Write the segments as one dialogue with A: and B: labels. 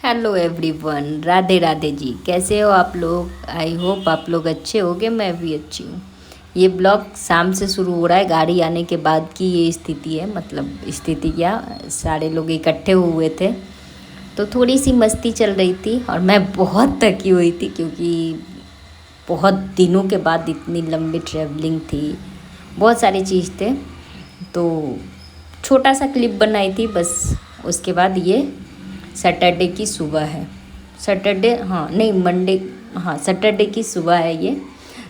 A: Hello everyone, Radhe Radhe ji. कैसे हो आप लोग? आई होप आप लोग अच्छे होगे। मैं भी अच्छी हूँ। ये ब्लॉग शाम से शुरू हो रहा है, गाड़ी आने के बाद की ये स्थिति है। मतलब स्थिति क्या, सारे लोग इकट्ठे हुए थे तो थोड़ी सी मस्ती चल रही थी और मैं बहुत थकी हुई थी क्योंकि बहुत दिनों के बाद इतनी लंबी ट्रैवलिंग थी, बहुत सारी चीज़ थे। तो छोटा सा क्लिप बनाई थी बस। उसके बाद ये सैटरडे की सुबह है। सैटरडे, हाँ नहीं, मंडे, हाँ सैटरडे की सुबह है ये।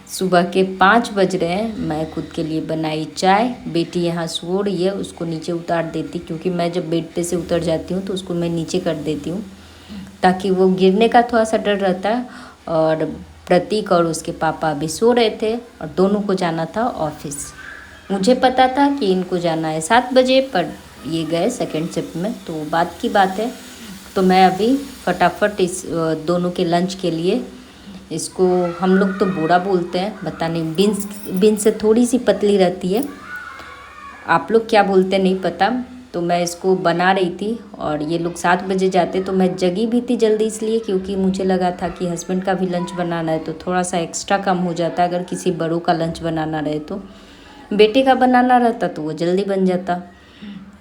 A: सुबह के 5 बज रहे हैं। मैं खुद के लिए बनाई चाय। बेटी यहाँ सो रही है, उसको नीचे उतार देती क्योंकि मैं जब बेड पे से उतर जाती हूँ तो उसको मैं नीचे कर देती हूँ ताकि वो गिरने का थोड़ा सा डर रहता है। और प्रतीक और उसके पापा अभी सो रहे थे और दोनों को जाना था ऑफिस। मुझे पता था कि इनको जाना है 7 बजे, पर ये गए सेकंड शिफ्ट में, तो बात की बात है। तो मैं अभी फटाफट इस दोनों के लंच के लिए, इसको हम लोग तो बोरा बोलते हैं, पता नहीं, बीन्स से थोड़ी सी पतली रहती है, आप लोग क्या बोलते हैं नहीं पता। तो मैं इसको बना रही थी और ये लोग 7 बजे जाते, तो मैं जगी भी थी जल्दी इसलिए क्योंकि मुझे लगा था कि हस्बैंड का भी लंच बनाना है तो थोड़ा सा एक्स्ट्रा कम हो जाता अगर किसी बड़ों का लंच बनाना रहे। तो बेटे का बनाना रहता तो वो जल्दी बन जाता।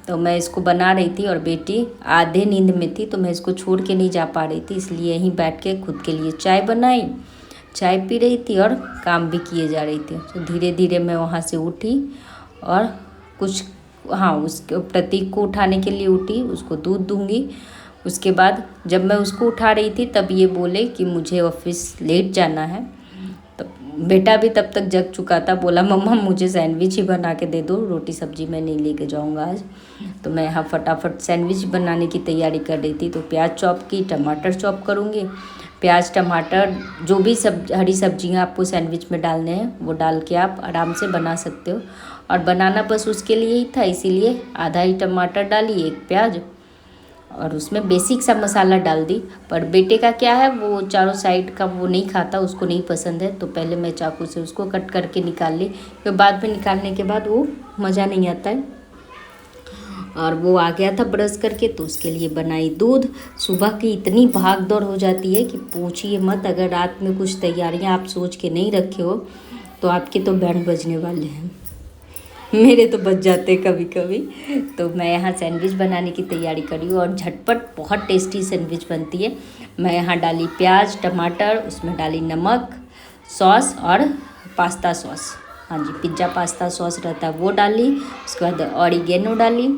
A: तो मैं इसको बना रही थी और बेटी आधे नींद में थी तो मैं इसको छोड़ के नहीं जा पा रही थी, इसलिए यहीं बैठ के खुद के लिए चाय बनाई, चाय पी रही थी और काम भी किए जा रही थी। तो धीरे धीरे मैं वहाँ से उठी और कुछ, हाँ, उसके प्रतीक को उठाने के लिए उठी, उसको दूध दूंगी। उसके बाद जब मैं उसको उठा रही थी तब ये बोले कि मुझे ऑफिस लेट जाना है। बेटा भी तब तक जग चुका था, बोला मम्मा मुझे सैंडविच ही बना के दे दो, रोटी सब्जी मैं नहीं लेके जाऊंगा आज। तो मैं यहाँ फटाफट सैंडविच बनाने की तैयारी कर रही थी। तो प्याज चॉप की, टमाटर चॉप करूँगी। प्याज टमाटर जो भी हरी सब्जियाँ आपको सैंडविच में डालने हैं वो डाल के आप आराम से बना सकते हो। और बनाना बस उसके लिए ही था, इसीलिए आधा ही टमाटर डाली, एक प्याज, और उसमें बेसिक सा मसाला डाल दी। पर बेटे का क्या है, वो चारों साइड का वो नहीं खाता, उसको नहीं पसंद है। तो पहले मैं चाकू से उसको कट करके निकाल ली, फिर बाद में निकालने के बाद वो मज़ा नहीं आता है। और वो आ गया था ब्रश करके तो उसके लिए बनाई दूध। सुबह की इतनी भाग दौड़ हो जाती है कि पूछिए मत। अगर रात में कुछ तैयारियां आप सोच के नहीं रखे हो तो आपके तो बैंड बजने वाले हैं। मेरे तो बच जाते कभी कभी। तो मैं यहाँ सैंडविच बनाने की तैयारी करी हूँ और झटपट बहुत टेस्टी सैंडविच बनती है। मैं यहाँ डाली प्याज टमाटर, उसमें डाली नमक, सॉस और पास्ता सॉस, हाँ जी, पिज़्ज़ा पास्ता सॉस रहता है वो डाली। उसके बाद ऑरिगेनो डाली,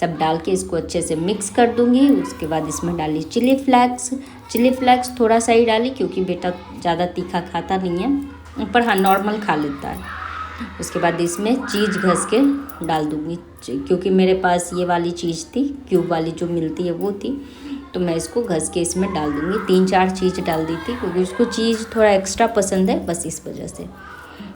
A: सब डाल के इसको अच्छे से मिक्स कर दूँगी। उसके बाद इसमें डाली चिली फ्लेक्स। चिली फ्लेक्स थोड़ा सा ही डाली क्योंकि बेटा ज़्यादा तीखा खाता नहीं है, पर हाँ नॉर्मल खा लेता है। उसके बाद इसमें चीज़ घस के डाल दूँगी क्योंकि मेरे पास ये वाली चीज़ थी, क्यूब वाली जो मिलती है वो थी, तो मैं इसको घस के इसमें डाल दूँगी। 3-4 चीज़ डाल दी थी क्योंकि उसको चीज़ थोड़ा एक्स्ट्रा पसंद है, बस इस वजह से।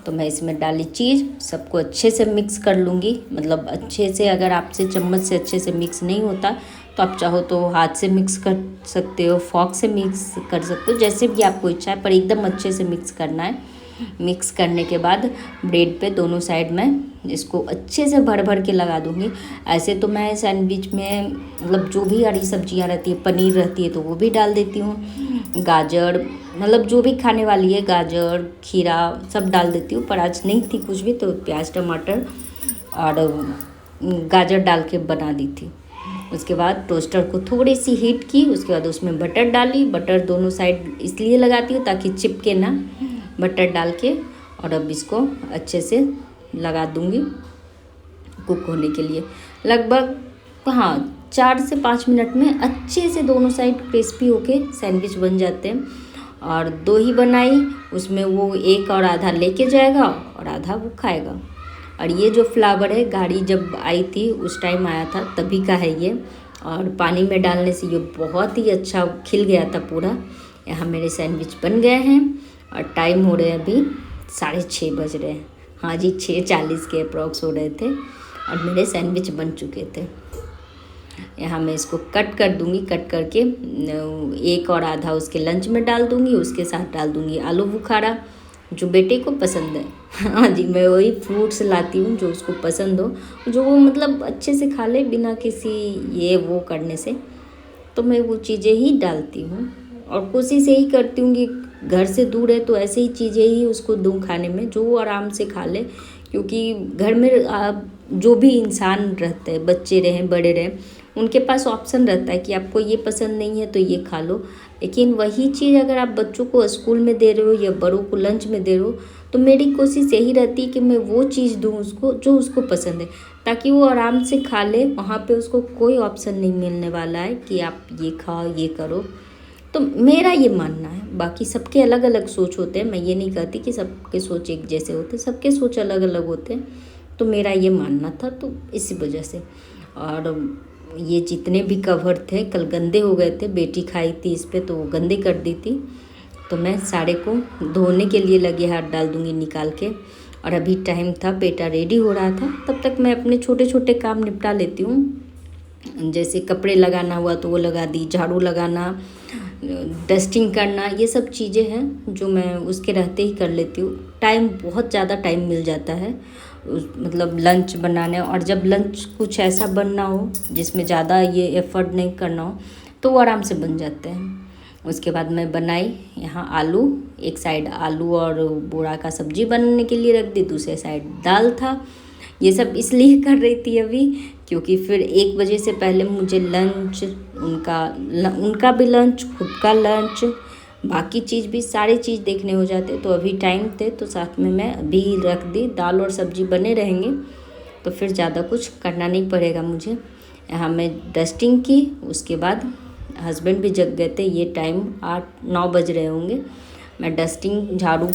A: तो मैं इसमें डाली चीज़, सबको अच्छे से मिक्स कर लूँगी। मतलब अच्छे से, अगर आपसे चम्मच से अच्छे से मिक्स नहीं होता तो आप चाहो तो हाथ से मिक्स कर सकते हो, फॉक से मिक्स कर सकते हो, जैसे भी आपको इच्छा है, पर एकदम अच्छे से मिक्स करना है। मिक्स करने के बाद ब्रेड पे दोनों साइड में इसको अच्छे से भर भर के लगा दूँगी। ऐसे तो मैं सैंडविच में मतलब जो भी हरी सब्जियां रहती है, पनीर रहती है तो वो भी डाल देती हूँ, गाजर, मतलब जो भी खाने वाली है, गाजर खीरा सब डाल देती हूँ। पर आज नहीं थी कुछ भी तो प्याज टमाटर और गाजर डाल के बना दी थी। उसके बाद टोस्टर को थोड़ी सी हीट की, उसके बाद उसमें बटर डाली। बटर दोनों साइड इसलिए लगाती हूँ ताकि चिपके ना, बटर डाल के। और अब इसको अच्छे से लगा दूँगी कुक होने के लिए। लगभग हाँ 4 से 5 मिनट में अच्छे से दोनों साइड क्रिस्पी होके सैंडविच बन जाते हैं। और 2 ही बनाई, उसमें वो एक और आधा लेके जाएगा और आधा वो खाएगा। और ये जो फ्लावर है, गाड़ी जब आई थी उस टाइम आया था, तभी का है ये। और पानी में डालने से ये बहुत ही अच्छा खिल गया था पूरा। यहाँ मेरे सैंडविच बन गए हैं और टाइम हो रहे हैं अभी 6:30 बज रहे हैं। हाँ जी, 6:40 के अप्रॉक्स हो रहे थे और मेरे सैंडविच बन चुके थे। यहाँ मैं इसको कट कर दूँगी, कट करके एक और आधा उसके लंच में डाल दूँगी। उसके साथ डाल दूँगी आलू बुखारा जो बेटे को पसंद है। हाँ जी, मैं वही फ्रूट्स लाती हूँ जो उसको पसंद हो, जो वो मतलब अच्छे से खा ले बिना किसी ये वो करने से। तो मैं वो चीज़ें ही डालती हूँ और कोशिश यही करती हूँ कि घर से दूर है तो ऐसे ही चीज़ें ही उसको दूँ खाने में जो वो आराम से खा ले, क्योंकि घर में जो भी इंसान रहते हैं, बच्चे रहें बड़े रहें, उनके पास ऑप्शन रहता है कि आपको ये पसंद नहीं है तो ये खा लो। लेकिन वही चीज़ अगर आप बच्चों को स्कूल में दे रहे हो या बड़ों को लंच में दे रहे हो, तो मेरी कोशिश यही रहती है कि मैं वो चीज़ दूँ उसको जो उसको पसंद है, ताकि वो आराम से खा ले। वहाँ पे उसको कोई ऑप्शन नहीं मिलने वाला है कि आप ये खाओ ये करो। तो मेरा ये मानना है, बाकी सबके अलग अलग सोच होते हैं, मैं ये नहीं कहती कि सबके सोच एक जैसे होते, सबके सोच अलग अलग होते हैं। तो मेरा ये मानना था, तो इसी वजह से। और ये जितने भी कवर थे कल गंदे हो गए थे, बेटी खाई थी इस पर तो वो गंदे कर दी थी, तो मैं सारे को धोने के लिए लगे हाथ डाल दूँगी निकाल के। और अभी टाइम था, बेटा रेडी हो रहा था, तब तक मैं अपने छोटे छोटे काम निपटा लेती हूँ। जैसे कपड़े लगाना हुआ तो वो लगा दी, झाड़ू लगाना, डस्टिंग करना, ये सब चीज़ें हैं जो मैं उसके रहते ही कर लेती हूँ। टाइम बहुत ज़्यादा टाइम मिल जाता है मतलब लंच बनाने, और जब लंच कुछ ऐसा बनना हो जिसमें ज़्यादा ये एफर्ट नहीं करना हो तो वो आराम से बन जाते हैं। उसके बाद मैं बनाई यहाँ आलू, एक साइड आलू और बोरा का सब्जी बनाने के लिए रख दी, दूसरे साइड दाल था। ये सब इसलिए कर रही थी अभी क्योंकि फिर 1 बजे से पहले मुझे लंच, उनका भी लंच, खुद का लंच, बाकी चीज़ भी सारी चीज़ देखने हो जाते। तो अभी टाइम थे तो साथ में मैं अभी रख दी, दाल और सब्जी बने रहेंगे तो फिर ज़्यादा कुछ करना नहीं पड़ेगा मुझे। यहाँ मैं डस्टिंग की, उसके बाद हस्बैंड भी जग गए थे, ये टाइम 8-9 बज रहे होंगे। मैं डस्टिंग, झाड़ू,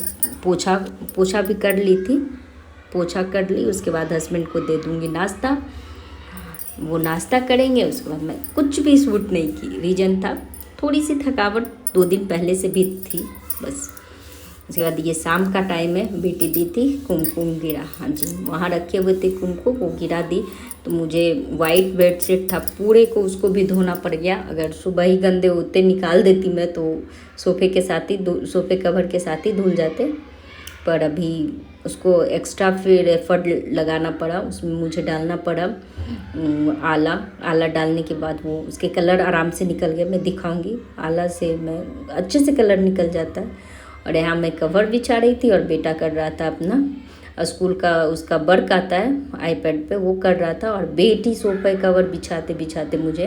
A: पोछा भी कर ली थी, पोछा कर ली। उसके बाद हस्बैंड को दे दूँगी नाश्ता, वो नाश्ता करेंगे। उसके बाद मैं कुछ भी शूट नहीं की, रीज़न था थोड़ी सी थकावट 2 दिन पहले से भी थी बस। उसके बाद ये शाम का टाइम है, बेटी दी थी कुमकुम गिरा, हाँ जी वहाँ रखे हुए थे कुमकुम, वो गिरा दी। तो मुझे वाइट बेडशीट था पूरे को, उसको भी धोना पड़ गया। अगर सुबह ही गंदे होते निकाल देती मैं तो सोफ़े कवर के साथ ही धुल जाते, पर अभी उसको एक्स्ट्रा फिर एफर्ट लगाना पड़ा, उसमें मुझे डालना पड़ा आला डालने के बाद वो उसके कलर आराम से निकल गए। मैं दिखाऊंगी, आला से मैं अच्छे से कलर निकल जाता है। और यहाँ मैं कवर बिछा रही थी और बेटा कर रहा था अपना स्कूल का, उसका वर्क आता है आईपैड पे, वो कर रहा था। और बेटी सोफे कवर बिछाते बिछाते मुझे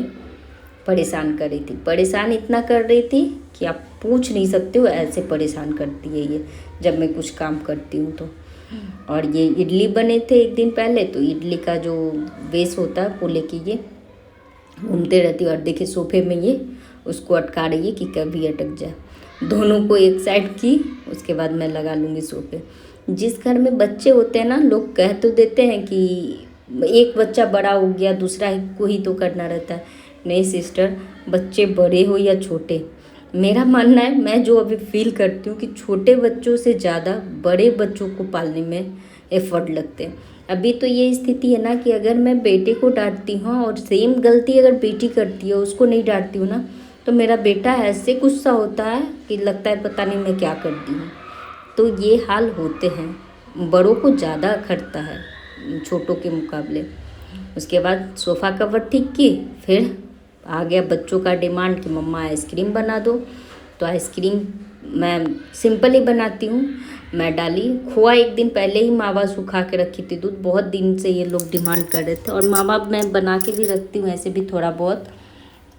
A: परेशान कर रही थी, परेशान इतना कर रही थी कि आप पूछ नहीं सकते हो, ऐसे परेशान करती है ये जब मैं कुछ काम करती हूँ तो। और ये इडली बने थे एक दिन पहले, तो इडली का जो बेस होता है वो लेके ये घूमते रहती है। और देखिए सोफे में ये उसको अटका रही है कि कभी अटक जाए। दोनों को एक साइड की, उसके बाद मैं लगा लूँगी सोफे। जिस घर में बच्चे होते हैं ना, लोग कह तो देते हैं कि एक बच्चा बड़ा हो गया दूसरा को ही तो करना रहता है। नहीं सिस्टर, बच्चे बड़े हो या छोटे, मेरा मानना है, मैं जो अभी फील करती हूँ कि छोटे बच्चों से ज़्यादा बड़े बच्चों को पालने में एफर्ट लगते हैं। अभी तो ये स्थिति है ना कि अगर मैं बेटे को डांटती हूँ और सेम गलती अगर बेटी करती है उसको नहीं डांटती हूँ ना, तो मेरा बेटा ऐसे गुस्सा होता है कि लगता है पता नहीं मैं क्या करती हूँ। तो ये हाल होते हैं, बड़ों को ज़्यादा खटता है छोटों के मुकाबले। उसके बाद सोफ़ा कवर ठीक की, फिर आ गया बच्चों का डिमांड कि मम्मा आइसक्रीम बना दो। तो आइसक्रीम मैं सिंपल ही बनाती हूँ। मैं डाली खोआ, एक दिन पहले ही मावा सुखा के रखी थी दूध, बहुत दिन से ये लोग डिमांड कर रहे थे। और मावा मैं बना के भी रखती हूँ ऐसे भी थोड़ा बहुत,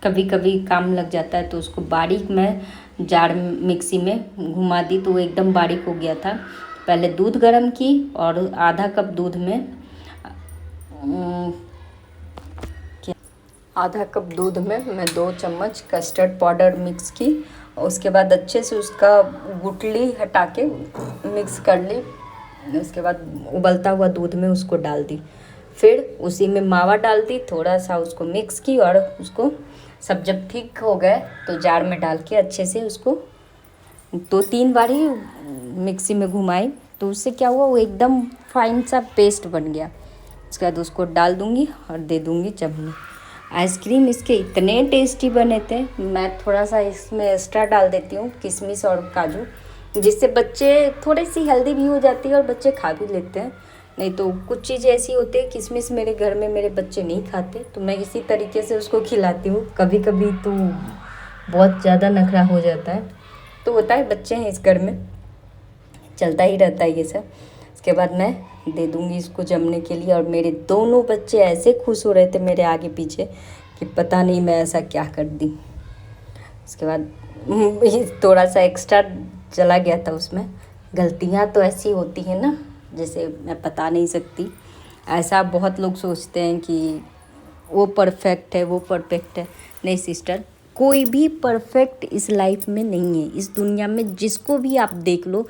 A: कभी कभी काम लग जाता है। तो उसको बारीक मैं जार मिक्सी में घुमा दी तो वो एकदम बारीक हो गया था। पहले दूध गर्म की और आधा कप दूध में मैं 2 चम्मच कस्टर्ड पाउडर मिक्स की। और उसके बाद अच्छे से उसका गुठली हटा के मिक्स कर ली। उसके बाद उबलता हुआ दूध में उसको डाल दी, फिर उसी में मावा डाल दी, थोड़ा सा उसको मिक्स की। और उसको सब जब ठीक हो गए तो जार में डाल के अच्छे से उसको 2-3 बार ही मिक्सी में घुमाई, तो उससे क्या हुआ, वो एकदम फाइन सा पेस्ट बन गया। उसके बाद उसको डाल दूँगी और दे दूँगी जमने। आइसक्रीम इसके इतने टेस्टी बने थे, मैं थोड़ा सा इसमें एक्स्ट्रा डाल देती हूँ किशमिश और काजू, जिससे बच्चे थोड़ी सी हेल्दी भी हो जाती है और बच्चे खा भी लेते हैं। नहीं तो कुछ चीज़ें ऐसी होती है, किशमिश मेरे घर में मेरे बच्चे नहीं खाते, तो मैं इसी तरीके से उसको खिलाती हूँ। कभी कभी तो बहुत ज़्यादा नखरा हो जाता है, तो होता है, बच्चे हैं इस घर में, चलता ही रहता है ये सब। उसके बाद मैं दे दूँगी इसको जमने के लिए। और मेरे दोनों बच्चे ऐसे खुश हो रहे थे मेरे आगे पीछे कि पता नहीं मैं ऐसा क्या कर दी। उसके बाद थोड़ा सा एक्स्ट्रा चला गया था उसमें। गलतियाँ तो ऐसी होती हैं ना, जैसे मैं बता नहीं सकती। ऐसा बहुत लोग सोचते हैं कि वो परफेक्ट है, वो परफेक्ट है। नहीं सिस्टर, कोई भी परफेक्ट इस लाइफ में नहीं है। इस दुनिया में जिसको भी आप देख लो,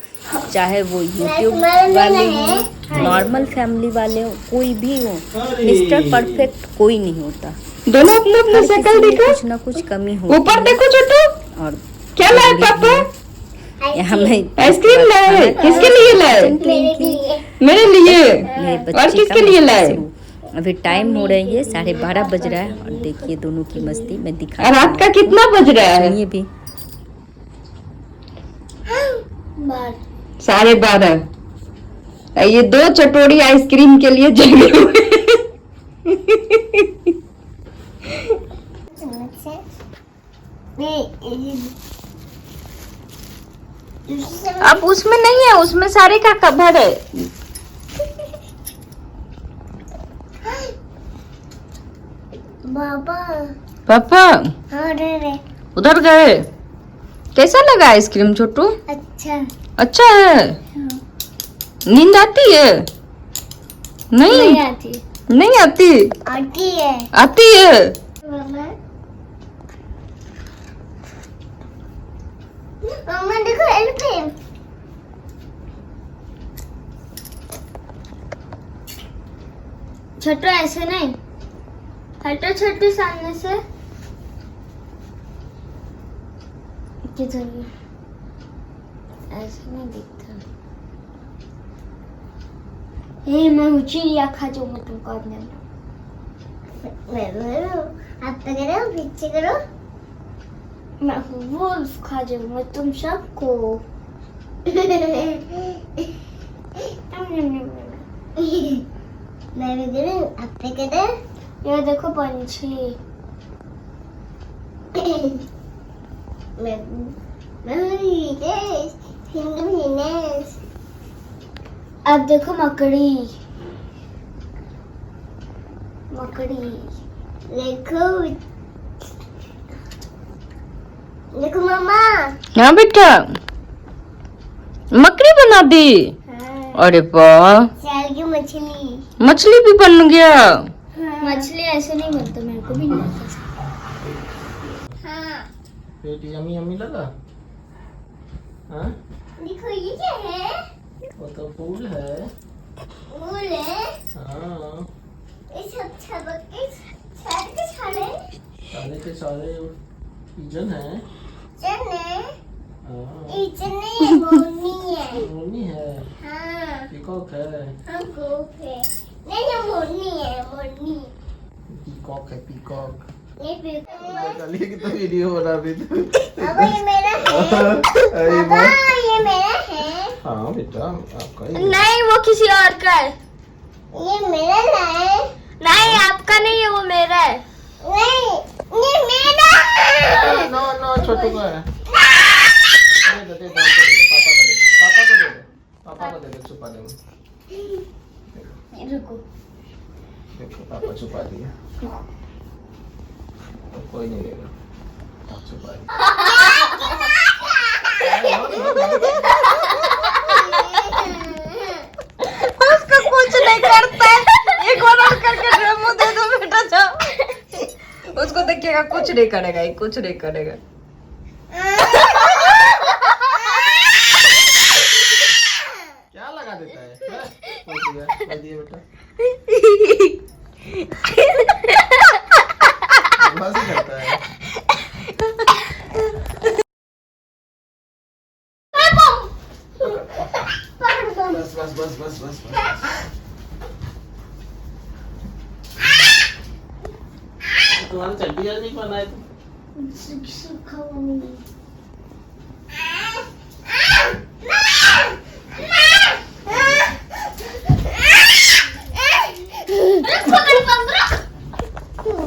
A: चाहे वो यूट्यूब वाले हों, नॉर्मल फैमिली वाले हों, कोई भी हो, मिस्टर परफेक्ट कोई नहीं होता।
B: दोनों अपने अपने शक्ल देखो,
A: कुछ ना कुछ कमी हो।
B: ऊपर देखो छोटू,
A: और
B: क्या लाए पापा?
A: यहाँ मैं
B: आइसक्रीम लाए। किसके लिए लाए? मेरे लिए।
A: मेरे
B: और
A: बच्चे
B: किसके
A: का
B: लिए लाए?
A: अभी टाइम हो रही है 12:30 बज रहा है। और देखिए दोनों की मस्ती मैं दिखा।
B: रात का कितना बज रहा है?
A: सुनिए भी।
B: 12:30। ये 2 चटोरी आइसक्रीम के लिए जगे हुए। अब उसमें नहीं है, उसमें सारे का कवर है। पापा उधर गए। कैसा लगा आइसक्रीम छोटू? अच्छा है। नींद आती है? नहीं आती। नहीं आती? आती है।
C: मम्मा देखो एलिफेंट। छोटू ऐसे नहीं, हटो छोटू सामने से। किधर है? ऐसे नहीं दिखता। ये मैं चिड़िया खा जाऊंगा तुमको अपने। आप तो करो, पीछे करो। मैं वुल्फ खा जाऊंगा तुम सबको। मैं भी करूं, आप पे करो। ये देखो पंछी। मैं अब देखो मकड़ी। मकड़ी देखो, देखो मामा।
B: हाँ बेटा, मकड़ी बना दी।
C: हाँ।
B: अरे वाह,
C: साल की मछली।
B: मछली भी बन गया।
C: हाँ। मछली ऐसे नहीं बनता, मेरे को भी नहीं आता। हाँ।
D: पेट यम्मी यम्मी लगा? हाँ?
C: देखो ये क्या है?
D: वो तो फूल है।
C: फूल है?
D: हाँ।
C: ये सब छबक के सारे के सारे?
D: सारे के सारे पिजन है।
C: चने?
D: हाँ।
C: ये चने मोरनी है।
D: मोरनी है।
C: हाँ।
D: पीकॉक है।
C: हाँ गोप है। नहीं ये मोरनी है, मोरनी।
D: पीकॉक है, पीकॉक।
C: ये पीकॉक।
D: कल की तो वीडियो बना रही थी।
C: पापा ये मेरा है। पापा ये मेरा है।
D: हाँ बेटा, आपका ही है।
C: नहीं वो किसी और का है। ये मेरा है। नहीं आपका नहीं है, वो मेरा है। नहीं ये मेरा है।
D: नो नो छोटू का है। दे दे, पापा को दे दे, पापा को दे दे, पापा को दे दे, छुपा दे।
C: रुको।
D: देखो पापा छुपा दिया। तो कोई नहीं देगा, छुपा दिया।
B: उसको कुछ नहीं करता है। एक बार और करके डेमो दे दो बेटा, जाओ। उसको देखिएगा, कुछ नहीं करेगा, ये कुछ नहीं करेगा।
D: क्या लगा देता है? बोल दिया बेटा। बदमाशी करता है। बस बस बस बस बस बस। तुम्हारी चड्डी आज नहीं पहना है तुम?
C: सूखा हुआ नहीं।